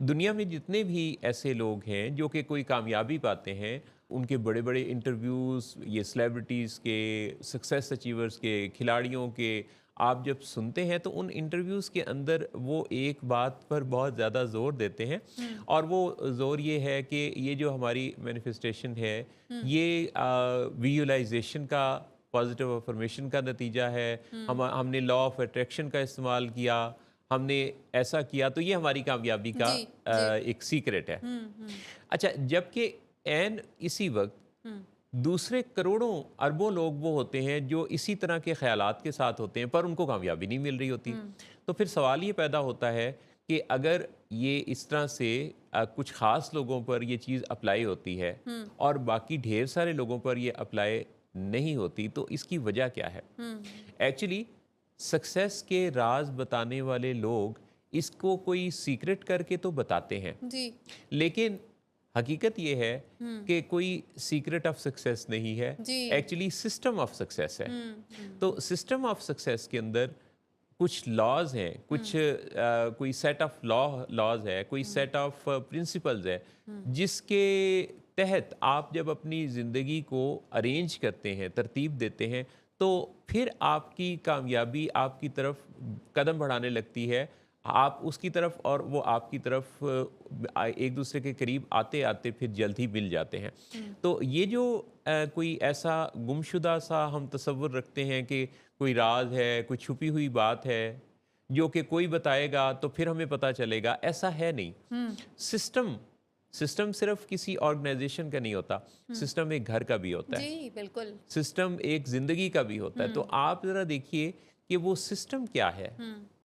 दुनिया में जितने भी ऐसे लोग हैं जो कि कोई कामयाबी पाते हैं, उनके बड़े बड़े इंटरव्यूज़, ये सेलिब्रिटीज़ के, सक्सेस अचीवर्स के, खिलाड़ियों के, आप जब सुनते हैं तो उन इंटरव्यूज़ के अंदर वो एक बात पर बहुत ज़्यादा ज़ोर देते हैं। हुँ, और वो ज़ोर ये है कि ये जो हमारी मैनिफेस्टेशन है, हुँ, ये विजुअलाइजेशन का, पॉजिटिव अफर्मेशन का नतीजा है। हुँ। हमने लॉ ऑफ अट्रैक्शन का इस्तेमाल किया, हमने ऐसा किया, तो ये हमारी कामयाबी का जी, जी। एक सीक्रेट है। हुँ, हुँ, अच्छा, जबकि ऐन इसी वक्त हुँ, दूसरे करोड़ों अरबों लोग वो होते हैं जो इसी तरह के ख्यालात के साथ होते हैं, पर उनको कामयाबी नहीं मिल रही होती। हुँ, तो फिर सवाल ये पैदा होता है कि अगर ये इस तरह से कुछ ख़ास लोगों पर ये चीज़ अप्लाई होती है हुँ, और बाकी ढेर सारे लोगों पर ये अप्लाई नहीं होती, तो इसकी वजह क्या है? हुँ। एक्चुअली सक्सेस के राज बताने वाले लोग इसको कोई सीक्रेट करके तो बताते हैं, जी। लेकिन हकीकत ये है हुँ, कि कोई सीक्रेट ऑफ सक्सेस नहीं है, जी। एक्चुअली सिस्टम ऑफ सक्सेस है। हुँ, हुँ, तो सिस्टम ऑफ सक्सेस के अंदर कुछ लॉज हैं, कुछ हुँ, कोई सेट ऑफ लॉज है, कोई हुँ, सेट ऑफ प्रिंसिपल्स है, हुँ, जिसके तहत आप जब अपनी ज़िंदगी को अरेंज करते हैं, तरतीब देते हैं, तो फिर आपकी कामयाबी आपकी तरफ कदम बढ़ाने लगती है। आप उसकी तरफ और वो आपकी तरफ एक दूसरे के करीब आते आते फिर जल्द ही मिल जाते हैं। हुँ, तो ये जो कोई ऐसा गुमशुदा सा हम तसव्वुर रखते हैं कि कोई राज है, कोई छुपी हुई बात है, जो कि कोई बताएगा तो फिर हमें पता चलेगा, ऐसा है नहीं। हुँ, सिस्टम सिस्टम सिर्फ किसी ऑर्गेनाइजेशन का नहीं होता, हुँ। सिस्टम एक घर का भी होता है, जी, बिल्कुल। सिस्टम एक ज़िंदगी का भी होता है। तो हुँ, आप ज़रा देखिए कि वो सिस्टम क्या है? हुँ।